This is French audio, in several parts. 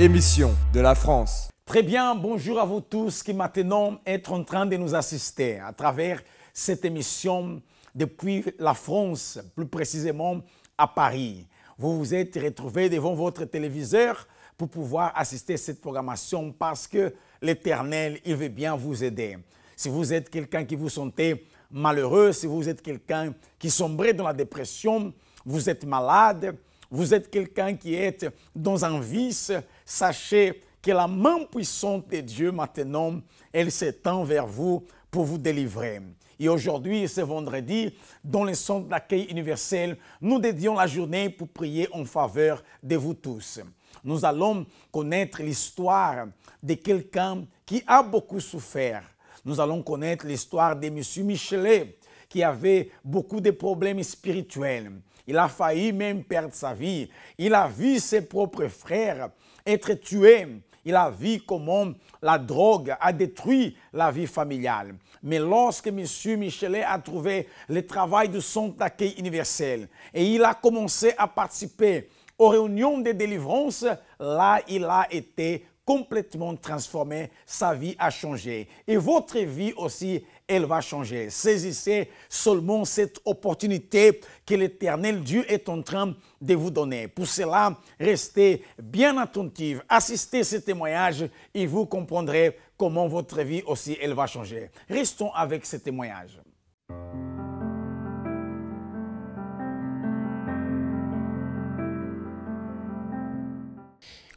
émission de la France. Très bien, bonjour à vous tous qui maintenant êtes en train de nous assister à travers cette émission depuis la France, plus précisément à Paris. Vous vous êtes retrouvés devant votre téléviseur pour pouvoir assister à cette programmation parce que l'Éternel, il veut bien vous aider. Si vous êtes quelqu'un qui vous sentez malheureux, si vous êtes quelqu'un qui sombrait dans la dépression, vous êtes malade, vous êtes quelqu'un qui est dans un vice, sachez que la main puissante de Dieu maintenant, elle s'étend vers vous pour vous délivrer. Et aujourd'hui, ce vendredi, dans le centre d'accueil universel, nous dédions la journée pour prier en faveur de vous tous. Nous allons connaître l'histoire de quelqu'un qui a beaucoup souffert. Nous allons connaître l'histoire de M. Michelet, qui avait beaucoup de problèmes spirituels. Il a failli même perdre sa vie. Il a vu ses propres frères être tués. Il a vu comment la drogue a détruit la vie familiale. Mais lorsque M. Michelet a trouvé le travail du centre d'accueil universel et il a commencé à participer aux réunions de délivrance, là, il a été complètement transformé, sa vie a changé. Et votre vie aussi, elle va changer. Saisissez seulement cette opportunité que l'Éternel Dieu est en train de vous donner. Pour cela, restez bien attentifs, assistez à ce témoignage et vous comprendrez comment votre vie aussi, elle va changer. Restons avec ce témoignage.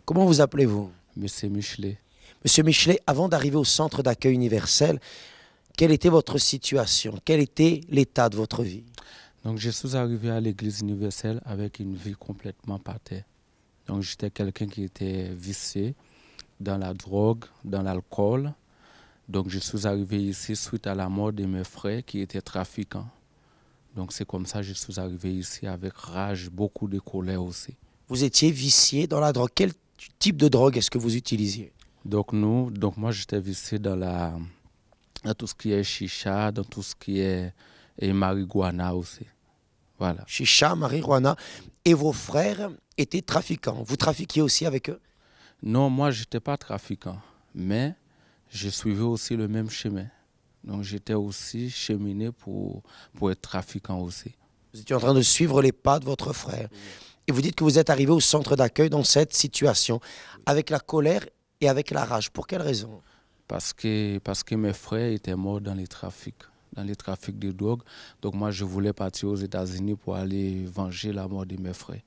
Comment vous appelez-vous? Monsieur Michelet. Monsieur Michelet, avant d'arriver au centre d'accueil universel, quelle était votre situation? Quel était l'état de votre vie? Donc, je suis arrivé à l'église universelle avec une vie complètement par terre. Donc, j'étais quelqu'un qui était vicié dans la drogue, dans l'alcool. Donc, je suis arrivé ici suite à la mort de mes frères qui étaient trafiquants. Donc, c'est comme ça que je suis arrivé ici avec rage, beaucoup de colère aussi. Vous étiez vicié dans la drogue. Quel type de drogue est-ce que vous utilisiez? Donc moi j'étais vicié dans tout ce qui est chicha, dans tout ce qui est marijuana aussi. Voilà. Chicha, marijuana. Et vos frères étaient trafiquants. Vous trafiquiez aussi avec eux? Non, moi je n'étais pas trafiquant, mais je suivais aussi le même chemin. Donc j'étais aussi cheminé pour être trafiquant aussi. Vous étiez en train de suivre les pas de votre frère. Et vous dites que vous êtes arrivé au centre d'accueil dans cette situation, avec la colère et avec la rage. Pour quelle raison? Parce que mes frères étaient morts dans les trafics de drogue. Donc moi, je voulais partir aux États-Unis pour aller venger la mort de mes frères.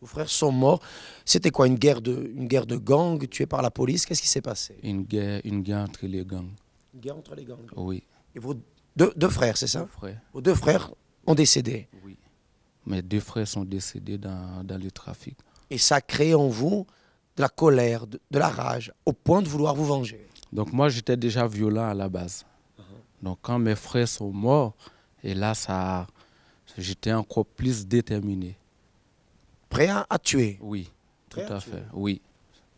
Vos frères sont morts. C'était quoi, une guerre de gangs, tués par la police? Qu'est-ce qui s'est passé? Une guerre entre les gangs. Une guerre entre les gangs? Oui. Et vos deux frères, c'est ça? Deux frères. Vos deux frères ont décédé? Oui. Mes deux frères sont décédés dans le trafic. Et ça a créé en vous de la colère, de la rage, au point de vouloir vous venger. Donc moi, j'étais déjà violent à la base. Donc quand mes frères sont morts, et là, j'étais encore plus déterminé. Prêt à tuer? Oui, tout à fait, oui.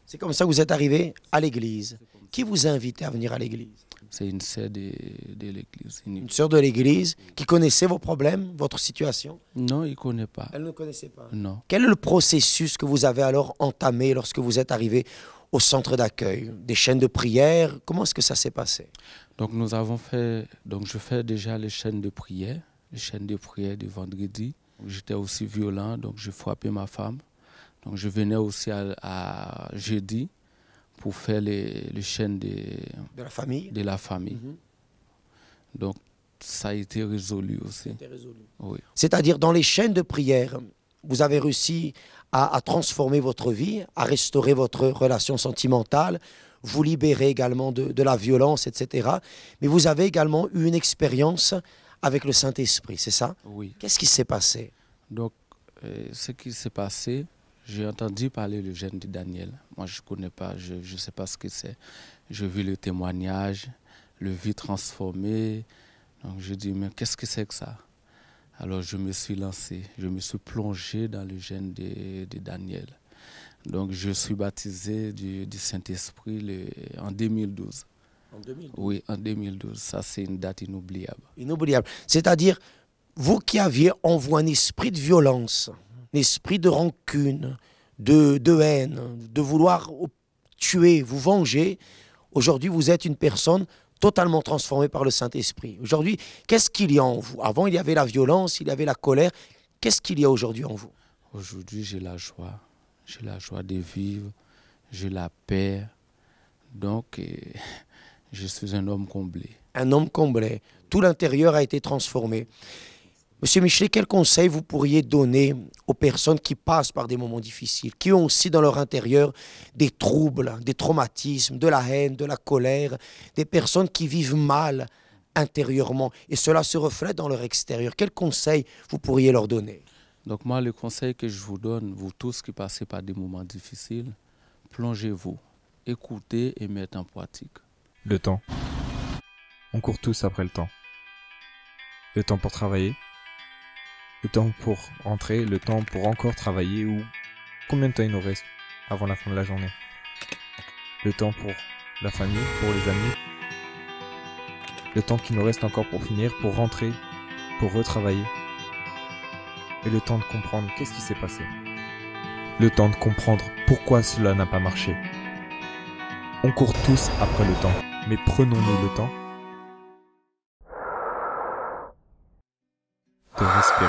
C'est comme ça que vous êtes arrivé à l'église. Qui vous a invité à venir à l'église? C'est une sœur de l'église. Une sœur de l'église qui connaissait vos problèmes, votre situation? Non, il ne connaît pas. Elle ne connaissait pas? Non. Quel est le processus que vous avez alors entamé lorsque vous êtes arrivé au centre d'accueil? Des chaînes de prière? Comment est-ce que ça s'est passé? Donc je fais déjà les chaînes de prière du vendredi. J'étais aussi violent, donc je frappais ma femme. Donc je venais aussi à jeudi pour faire les chaînes de la famille. Donc, ça a été résolu aussi. Oui. C'est-à-dire, dans les chaînes de prière, vous avez réussi à transformer votre vie, à restaurer votre relation sentimentale, vous libérer également de la violence, etc. Mais vous avez également eu une expérience avec le Saint-Esprit, c'est ça? Oui. Qu'est-ce qui s'est passé? Donc, ce qui s'est passé, j'ai entendu parler du jeûne de Daniel. Moi, je ne connais pas, je ne sais pas ce que c'est. J'ai vu le témoignage, le vie transformé. Donc, je dis, mais qu'est-ce que c'est que ça? Alors, je me suis lancé, je me suis plongé dans le jeûne de Daniel. Donc, je suis baptisé du Saint-Esprit en 2012. En 2012? Oui, en 2012. Ça, c'est une date inoubliable. Inoubliable. C'est-à-dire, vous qui aviez en vous un esprit de violence, un esprit de rancune, de haine, de vouloir tuer, vous venger, aujourd'hui vous êtes une personne totalement transformée par le Saint-Esprit. Aujourd'hui, qu'est-ce qu'il y a en vous? Avant, il y avait la violence, il y avait la colère. Qu'est-ce qu'il y a aujourd'hui en vous? Aujourd'hui, j'ai la joie. J'ai la joie de vivre. J'ai la paix. Donc, je suis un homme comblé. Un homme comblé. Tout l'intérieur a été transformé. Monsieur Michelet, quel conseil vous pourriez donner aux personnes qui passent par des moments difficiles, qui ont aussi dans leur intérieur des troubles, des traumatismes, de la haine, de la colère, des personnes qui vivent mal intérieurement et cela se reflète dans leur extérieur? Quel conseil vous pourriez leur donner? Donc moi, le conseil que je vous donne, vous tous qui passez par des moments difficiles, plongez-vous, écoutez et mettez en pratique. Le temps. On court tous après le temps. Le temps pour travailler, le temps pour rentrer, le temps pour encore travailler ou combien de temps il nous reste avant la fin de la journée. Le temps pour la famille, pour les amis. Le temps qui nous reste encore pour finir, pour rentrer, pour retravailler. Et le temps de comprendre qu'est-ce qui s'est passé. Le temps de comprendre pourquoi cela n'a pas marché. On court tous après le temps, mais prenons-nous le temps de respirer.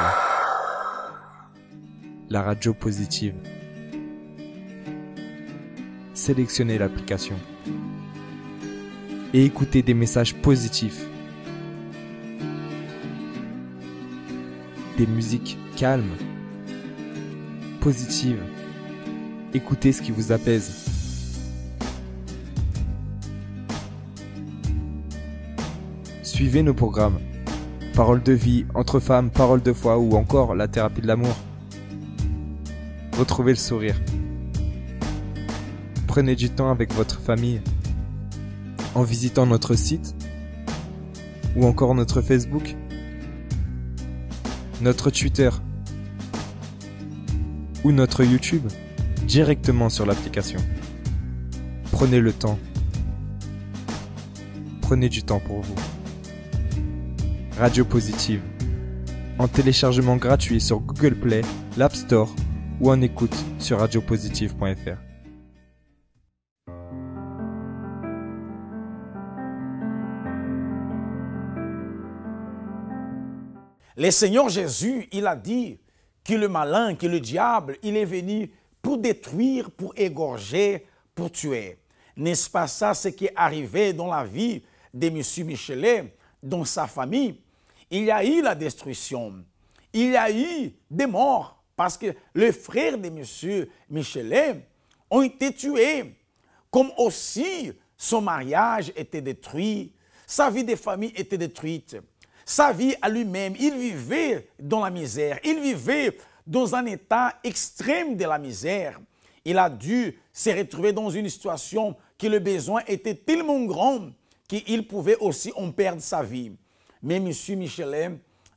La radio positive. Sélectionnez l'application et écoutez des messages positifs. Des musiques calmes, positives. Écoutez ce qui vous apaise. Suivez nos programmes. Parole de vie, entre femmes, parole de foi ou encore la thérapie de l'amour. Retrouvez le sourire. Prenez du temps avec votre famille en visitant notre site ou encore notre Facebook, notre Twitter ou notre YouTube directement sur l'application. Prenez le temps. Prenez du temps pour vous. Radio Positive. En téléchargement gratuit sur Google Play, l'App Store ou en écoute sur radiopositive.fr. Le Seigneur Jésus, il a dit que le malin, que le diable, il est venu pour détruire, pour égorger, pour tuer. N'est-ce pas ça ce qui est arrivé dans la vie de M. Michelet, dans sa famille? Il y a eu la destruction, il y a eu des morts, parce que les frères de M. Michelet ont été tués, comme aussi son mariage était détruit, sa vie de famille était détruite, sa vie à lui-même, il vivait dans la misère, il vivait dans un état extrême de la misère. Il a dû se retrouver dans une situation que le besoin était tellement grand qu'il pouvait aussi en perdre sa vie. Mais M. Michelet,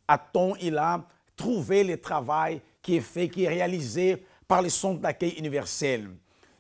à temps, il a trouvé le travail qui est fait, qui est réalisé par le centre d'accueil universel.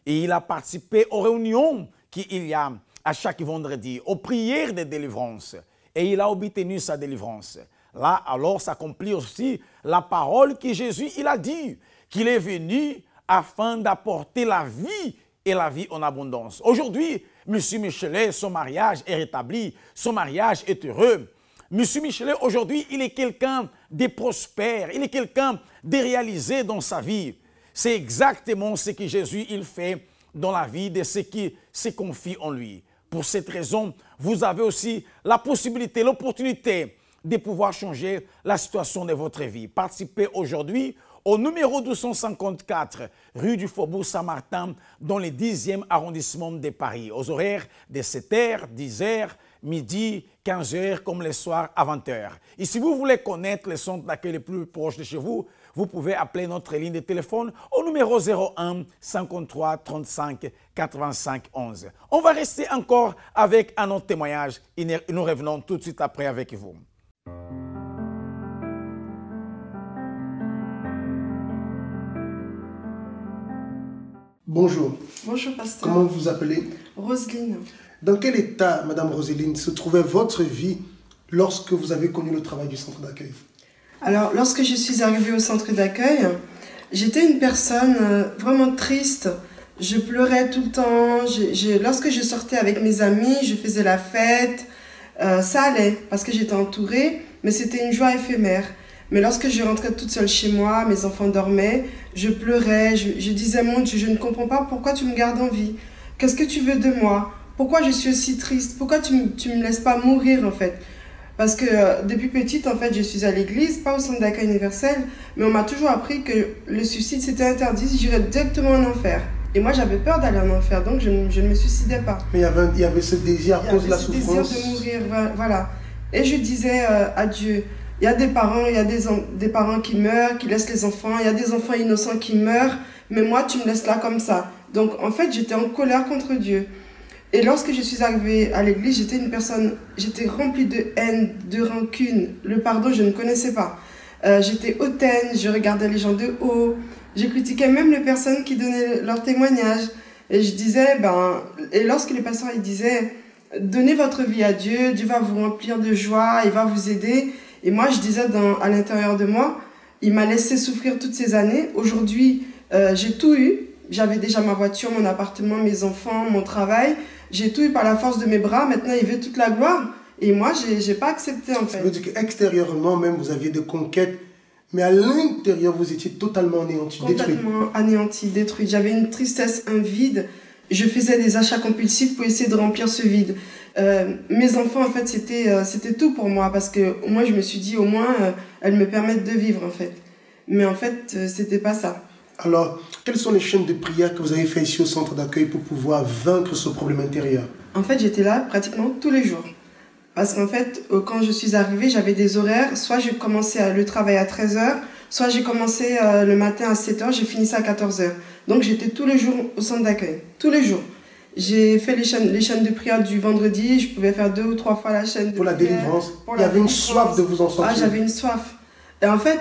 Et il a participé aux réunions qu'il y a à chaque vendredi, aux prières de délivrance. Et il a obtenu sa délivrance. Là, alors, s'accomplit aussi la parole que Jésus, il a dit, qu'il est venu afin d'apporter la vie et la vie en abondance. Aujourd'hui, M. Michelet, son mariage est rétabli, son mariage est heureux. M. Michelet, aujourd'hui, il est quelqu'un de prospère, il est quelqu'un de réalisé dans sa vie. C'est exactement ce que Jésus il fait dans la vie de ceux qui se confient en lui. Pour cette raison, vous avez aussi la possibilité, l'opportunité de pouvoir changer la situation de votre vie. Participez aujourd'hui au numéro 254, rue du Faubourg Saint-Martin, dans le 10e arrondissement de Paris, aux horaires de 7h, 10h, midi, 15h, comme le soir à 20h. Et si vous voulez connaître le centre d'accueil le plus proche de chez vous, vous pouvez appeler notre ligne de téléphone au numéro 01 53 35 85 11. On va rester encore avec un autre témoignage et nous revenons tout de suite après avec vous. Bonjour. Bonjour, pasteur. Comment vous vous appelez? Roselyne. Dans quel état, Madame Roselyne, se trouvait votre vie lorsque vous avez connu le travail du centre d'accueil? Alors, lorsque je suis arrivée au centre d'accueil, j'étais une personne vraiment triste. Je pleurais tout le temps. Lorsque je sortais avec mes amis, je faisais la fête. Ça allait parce que j'étais entourée, mais c'était une joie éphémère. Mais lorsque je rentrais toute seule chez moi, mes enfants dormaient, je pleurais, je disais, mon Dieu, je ne comprends pas pourquoi tu me gardes en vie. Qu'est-ce que tu veux de moi? Pourquoi je suis aussi triste? Pourquoi tu me laisses pas mourir en fait? Parce que depuis petite, en fait, je suis à l'église, pas au centre d'accueil universel, mais on m'a toujours appris que le suicide c'était interdit, j'irais directement en enfer. Et moi, j'avais peur d'aller en enfer, donc je ne me suicidais pas. Mais il y avait ce désir à cause de la souffrance. Ce désir de mourir, voilà. Et je disais à Dieu, il y a des parents, des parents qui meurent, qui laissent les enfants, il y a des enfants innocents qui meurent, mais moi, tu me laisses là comme ça. Donc, en fait, j'étais en colère contre Dieu. Et lorsque je suis arrivée à l'église, j'étais remplie de haine, de rancune. Le pardon, je ne connaissais pas. J'étais hautaine, je regardais les gens de haut. Je critiquais même les personnes qui donnaient leur témoignage. Et je disais, et lorsque les pasteurs ils disaient, donnez votre vie à Dieu, Dieu va vous remplir de joie, il va vous aider. Et moi, je disais à l'intérieur de moi, il m'a laissé souffrir toutes ces années. Aujourd'hui, j'ai tout eu. J'avais déjà ma voiture, mon appartement, mes enfants, mon travail. J'ai tout eu par la force de mes bras. Maintenant, il veut toute la gloire. Et moi, j'ai pas accepté, en fait. Ça veut dire qu'extérieurement, même, vous aviez des conquêtes. Mais à l'intérieur, vous étiez totalement anéanti, détruit. Complètement anéanti, détruit. J'avais une tristesse, un vide. Je faisais des achats compulsifs pour essayer de remplir ce vide. Mes enfants, en fait, c'était tout pour moi. Parce que moi, je me suis dit, au moins, elles me permettent de vivre, en fait. Mais en fait, c'était pas ça. Alors, quelles sont les chaînes de prière que vous avez fait ici au centre d'accueil pour pouvoir vaincre ce problème intérieur? En fait, j'étais là pratiquement tous les jours. Parce qu'en fait, quand je suis arrivée, j'avais des horaires. Soit je commençais le travail à 13h, soit j'ai commencé le matin à 7h, j'ai fini ça à 14h. Donc j'étais tous les jours au centre d'accueil. Tous les jours. J'ai fait les chaînes de prière du vendredi. Je pouvais faire 2 ou 3 fois la chaîne de prière. Pour la délivrance. Il y avait une soif de vous en sortir. Ah, j'avais une soif. Et en fait,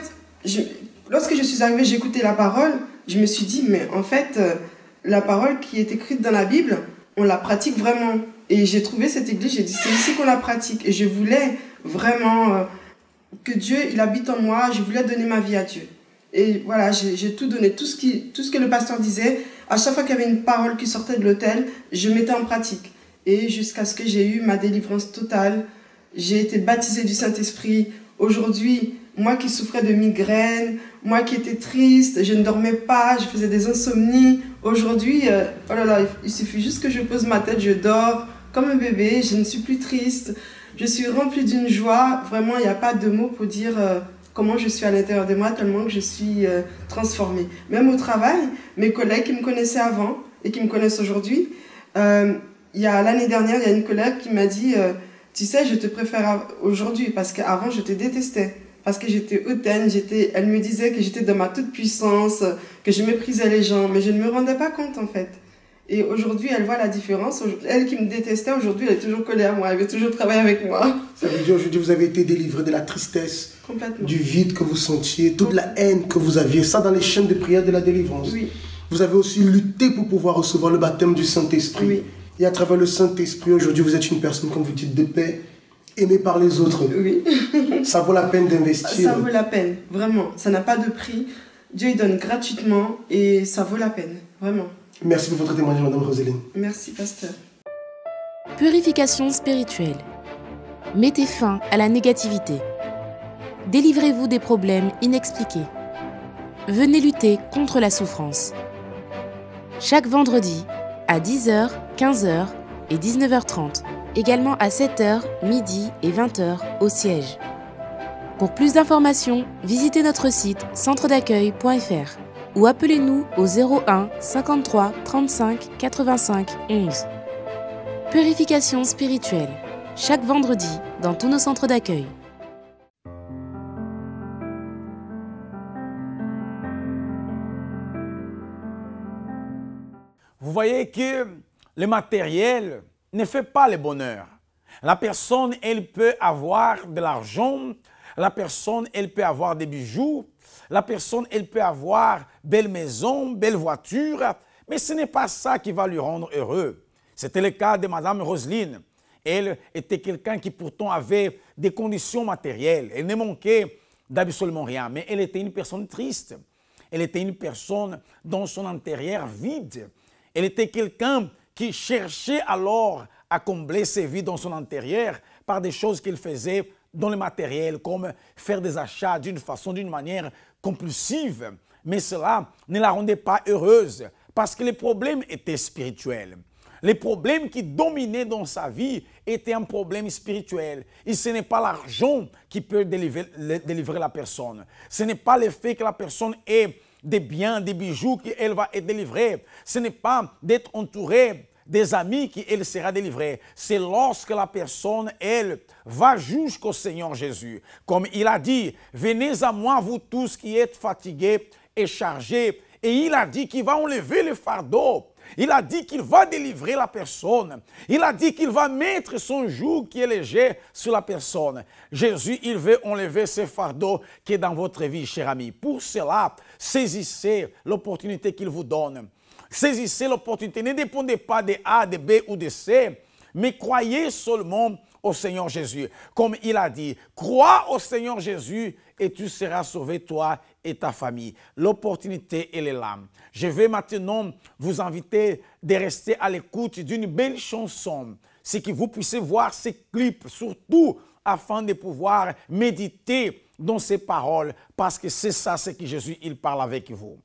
lorsque je suis arrivée, j'écoutais la parole. Je me suis dit, mais en fait, la parole qui est écrite dans la Bible, on la pratique vraiment. Et j'ai trouvé cette église, j'ai dit, c'est ici qu'on la pratique. Et je voulais vraiment que Dieu, il habite en moi. Je voulais donner ma vie à Dieu. Et voilà, j'ai tout donné. Tout ce que le pasteur disait, à chaque fois qu'il y avait une parole qui sortait de l'autel, je mettais en pratique. Et jusqu'à ce que j'ai eu ma délivrance totale, j'ai été baptisée du Saint-Esprit. Aujourd'hui, moi qui souffrais de migraines, moi qui étais triste, je ne dormais pas, je faisais des insomnies. Aujourd'hui, oh là là, il suffit juste que je pose ma tête, je dors comme un bébé, je ne suis plus triste. Je suis remplie d'une joie. Vraiment, il n'y a pas de mots pour dire comment je suis à l'intérieur de moi, tellement que je suis transformée. Même au travail, mes collègues qui me connaissaient avant et qui me connaissent aujourd'hui, l'année dernière, il y a une collègue qui m'a dit tu sais, je te préfère aujourd'hui parce qu'avant, je te détestais. Parce que j'étais hautaine, elle me disait que j'étais dans ma toute-puissance, que je méprisais les gens, mais je ne me rendais pas compte en fait. Et aujourd'hui, elle voit la différence. Elle qui me détestait, aujourd'hui, elle est toujours collée à moi, elle veut toujours travailler avec moi. Ça veut dire aujourd'hui, vous avez été délivré de la tristesse, du vide que vous sentiez, toute la haine que vous aviez, ça dans les chaînes de prière de la délivrance. Oui. Vous avez aussi lutté pour pouvoir recevoir le baptême du Saint-Esprit. Oui. Et à travers le Saint-Esprit, aujourd'hui, vous êtes une personne, comme vous dites, de paix, aimée par les autres. Oui. Ça vaut la peine d'investir. Ça vaut la peine, vraiment. Ça n'a pas de prix. Dieu, il donne gratuitement et ça vaut la peine, vraiment. Merci pour votre témoignage, Madame Roseline. Merci, pasteur. Purification spirituelle. Mettez fin à la négativité. Délivrez-vous des problèmes inexpliqués. Venez lutter contre la souffrance. Chaque vendredi, à 10h, 15h et 19h30. Également à 7h, midi et 20h au siège. Pour plus d'informations, visitez notre site centredaccueil.fr ou appelez-nous au 01 53 35 85 11. Purification spirituelle, chaque vendredi dans tous nos centres d'accueil. Vous voyez que le matériel ne fait pas le bonheur. La personne, elle peut avoir de l'argent, la personne, elle peut avoir des bijoux, la personne, elle peut avoir belle maison, belle voiture, mais ce n'est pas ça qui va lui rendre heureux. C'était le cas de Madame Roseline. Elle était quelqu'un qui pourtant avait des conditions matérielles. Elle ne manquait d'absolument rien, mais elle était une personne triste. Elle était une personne dans son intérieur vide. Elle était quelqu'un qui cherchait alors à combler ses vies dans son intérieur par des choses qu'il faisait dans le matériel, comme faire des achats d'une façon, d'une manière compulsive. Mais cela ne la rendait pas heureuse parce que les problèmes étaient spirituels. Les problèmes qui dominaient dans sa vie étaient un problème spirituel. Et ce n'est pas l'argent qui peut délivrer la personne. Ce n'est pas le fait que la personne ait des biens, des bijoux qu'elle va être délivrée. Ce n'est pas d'être entourée des amis qu'elle sera délivrée. C'est lorsque la personne, elle, va jusqu'au Seigneur Jésus. Comme il a dit, venez à moi, vous tous qui êtes fatigués et chargés. Et il a dit qu'il va enlever le fardeau. Il a dit qu'il va délivrer la personne. Il a dit qu'il va mettre son joug qui est léger sur la personne. Jésus, il veut enlever ce fardeau qui est dans votre vie, cher ami. Pour cela, saisissez l'opportunité qu'il vous donne. Saisissez l'opportunité. Ne dépendez pas de A, de B ou de C, mais croyez seulement au Seigneur Jésus. Comme il a dit, crois au Seigneur Jésus et tu seras sauvé, toi et ta famille. L'opportunité, elle est là. Je vais maintenant vous inviter de rester à l'écoute d'une belle chanson. C'est que vous puissiez voir ces clips, surtout afin de pouvoir méditer dans ces paroles, parce que c'est ça, c'est que Jésus, il parle avec vous.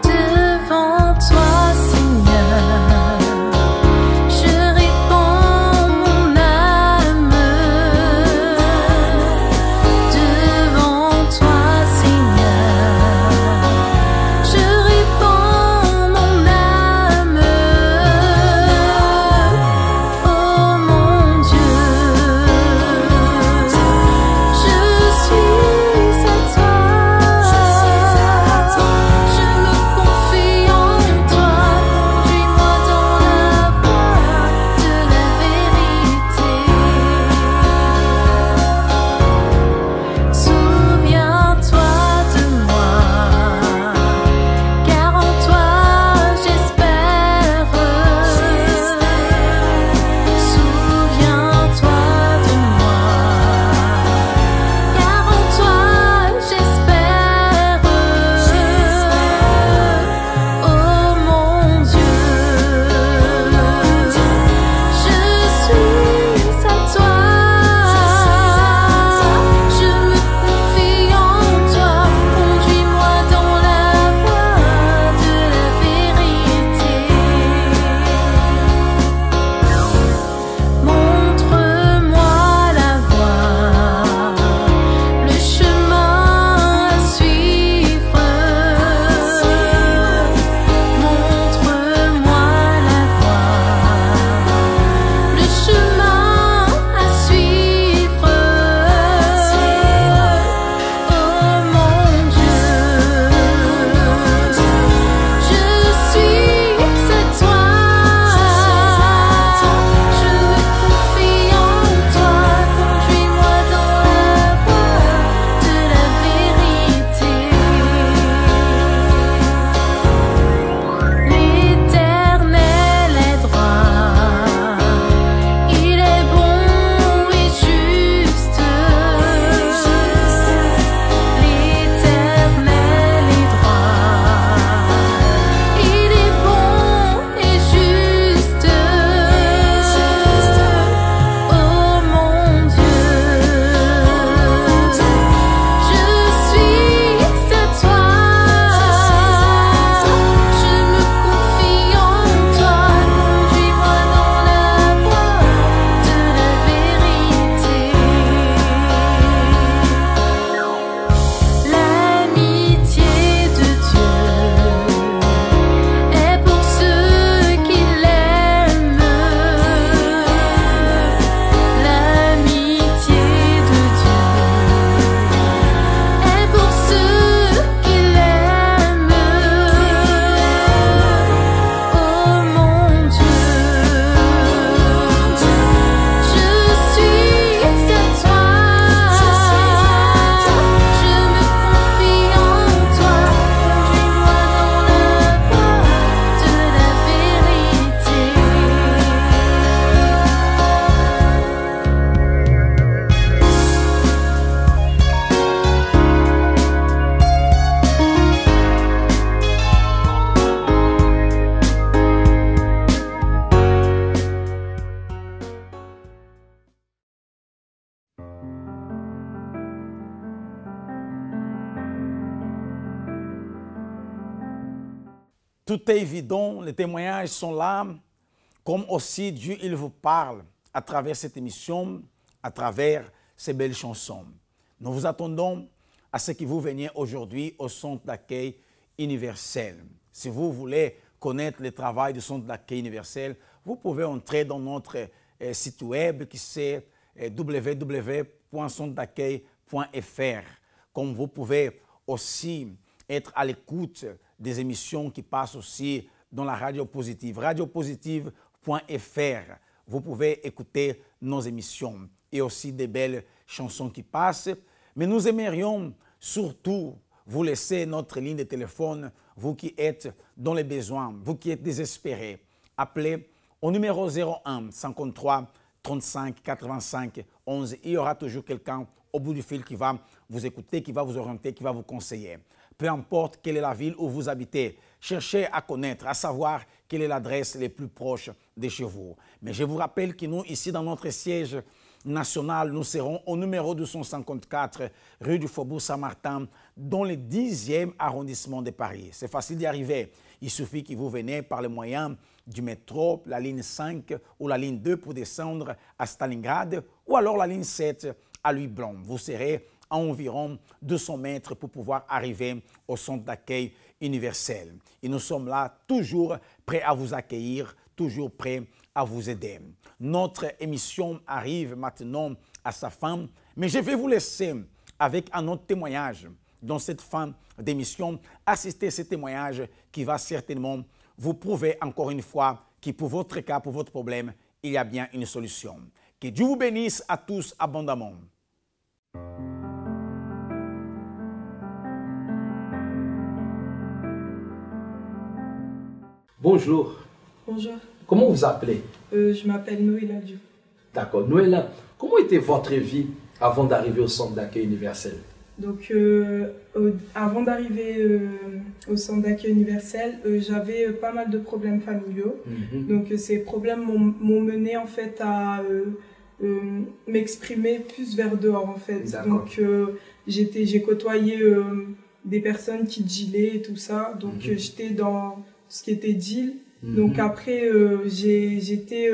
Devant toi, Seigneur, Tout est évident, les témoignages sont là, comme aussi Dieu, il vous parle à travers cette émission, à travers ces belles chansons. Nous vous attendons à ce que vous veniez aujourd'hui au centre d'accueil universel. Si vous voulez connaître le travail du centre d'accueil universel, vous pouvez entrer dans notre site web qui c'est www.centredaccueil.fr. Comme vous pouvez aussi être à l'écoute des émissions qui passent aussi dans la radio positive, radiopositive.fr. Vous pouvez écouter nos émissions et aussi des belles chansons qui passent. Mais nous aimerions surtout vous laisser notre ligne de téléphone, vous qui êtes dans les besoins, vous qui êtes désespérés. Appelez au numéro 01 53 35 85 11. Il y aura toujours quelqu'un au bout du fil qui va vous écouter, qui va vous orienter, qui va vous conseiller. Peu importe quelle est la ville où vous habitez, cherchez à connaître, à savoir quelle est l'adresse la plus proche de chez vous. Mais je vous rappelle que nous, ici dans notre siège national, nous serons au numéro 254 rue du Faubourg Saint-Martin, dans le 10e arrondissement de Paris. C'est facile d'y arriver. Il suffit que vous venez par le moyen du métro, la ligne 5 ou la ligne 2 pour descendre à Stalingrad, ou alors la ligne 7 à Louis-Blanc. Vous serez à environ 200 mètres pour pouvoir arriver au centre d'accueil universel. Et nous sommes là toujours prêts à vous accueillir, toujours prêts à vous aider. Notre émission arrive maintenant à sa fin, mais je vais vous laisser avec un autre témoignage dans cette fin d'émission. Assistez à ce témoignage qui va certainement vous prouver encore une fois que pour votre cas, pour votre problème, il y a bien une solution. Que Dieu vous bénisse à tous abondamment. Bonjour. Bonjour. Comment vous appelez? Je m'appelle Noëlla Dieu. D'accord. Noëlla, comment était votre vie avant d'arriver au centre d'accueil universel? Donc, avant d'arriver au centre d'accueil universel, j'avais pas mal de problèmes familiaux. Donc, ces problèmes m'ont mené en fait à m'exprimer plus vers dehors en fait. Donc, j'ai côtoyé des personnes qui dealaient et tout ça. Donc, j'étais dans ce qui était deal. Donc après, j'étais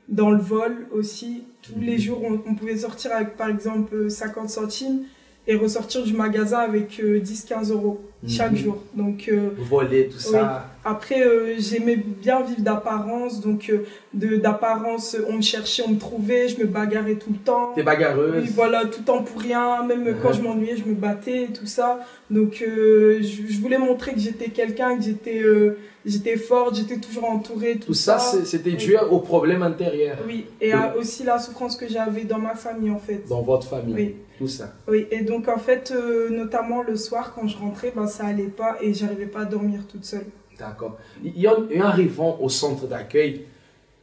dans le vol aussi. Tous les jours, on pouvait sortir avec par exemple 50 centimes et ressortir du magasin avec 10-15 euros chaque jour. Donc, voler, tout ça. Oui. Après, j'aimais bien vivre d'apparence. Donc, d'apparence, on me cherchait, on me trouvait, je me bagarrais tout le temps. T'es bagarreuse? Oui, voilà, tout le temps pour rien. Même quand je m'ennuyais, je me battais et tout ça. Donc, je voulais montrer que j'étais quelqu'un, que j'étais forte, j'étais toujours entourée. Tout ça, c'était dû au problème intérieur. Oui, et aussi la souffrance que j'avais dans ma famille en fait. Dans votre famille, oui. Tout ça. Oui, et donc en fait, notamment le soir quand je rentrais, ça allait pas et j'arrivais pas à dormir toute seule. D'accord. Et en arrivant au centre d'accueil,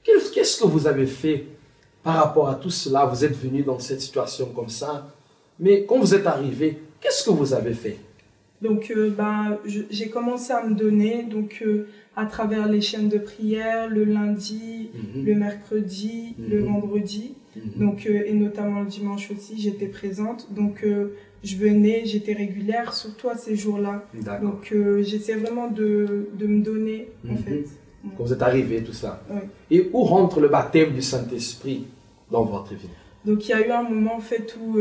qu'est-ce que vous avez fait par rapport à tout cela? Vous êtes venu dans cette situation comme ça, mais quand vous êtes arrivé, qu'est-ce que vous avez fait? Donc, j'ai commencé à me donner donc, à travers les chaînes de prière, le lundi, le mercredi, le vendredi, donc, et notamment le dimanche aussi, j'étais présente. Donc, je venais, j'étais régulière, surtout à ces jours-là. Donc, j'essaie vraiment de me donner, en fait. Quand vous êtes arrivé, tout ça. Oui. Et où rentre le baptême du Saint-Esprit dans votre vie? Donc, il y a eu un moment, en fait, où...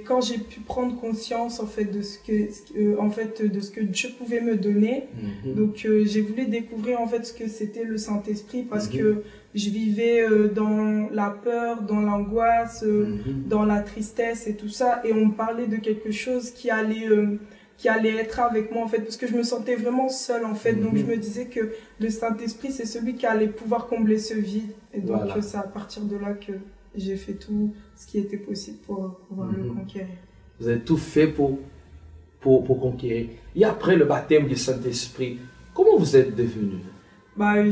quand j'ai pu prendre conscience en fait de ce que Dieu pouvait me donner, donc j'ai voulu découvrir en fait ce que c'était le Saint-Esprit parce que je vivais dans la peur, dans l'angoisse, dans la tristesse et tout ça, et on me parlait de quelque chose qui allait être avec moi en fait, parce que je me sentais vraiment seule en fait, donc je me disais que le Saint-Esprit c'est celui qui allait pouvoir combler ce vide, et donc c'est à partir de là que j'ai fait tout ce qui était possible pour pouvoir le conquérir. Vous avez tout fait pour conquérir. Et après le baptême du Saint-Esprit, comment vous êtes devenu?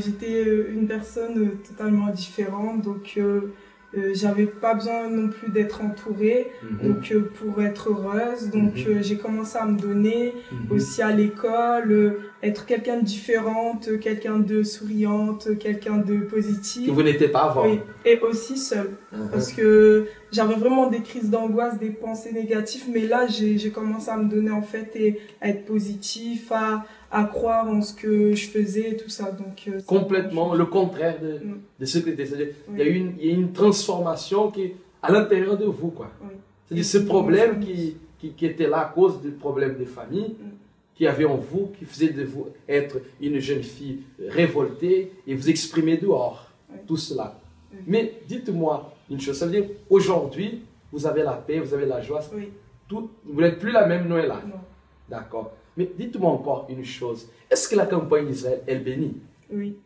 J'étais une personne totalement différente, donc j'avais pas besoin non plus d'être entourée donc pour être heureuse. Donc j'ai commencé à me donner aussi à l'école, être quelqu'un de différente, quelqu'un de souriante, quelqu'un de positif. Que vous n'étiez pas avant. Oui, et aussi seule. Parce que j'avais vraiment des crises d'angoisse, des pensées négatives, mais là j'ai commencé à me donner en fait et à être positif, à croire en ce que je faisais et tout ça. Donc, complètement le contraire de ce que tu étais. Il y a une transformation qui est à l'intérieur de vous, quoi. Oui. C'est-à-dire ce problème qui était là à cause du problème de famille, qui avait en vous, qui faisait de vous être une jeune fille révoltée et vous exprimer dehors, tout cela. Mais dites-moi une chose, ça veut dire aujourd'hui, vous avez la paix, vous avez la joie, vous n'êtes plus la même Noëlla. D'accord. Mais dites-moi encore une chose, est-ce que la campagne d'Israël, elle bénit? Oui.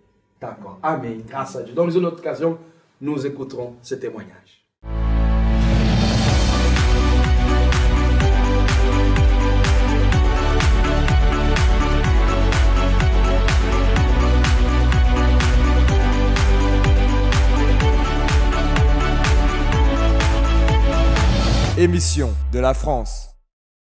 D'accord. Amen. Grâce à Dieu. Dans une autre occasion, nous écouterons ce témoignage. Émission de la France.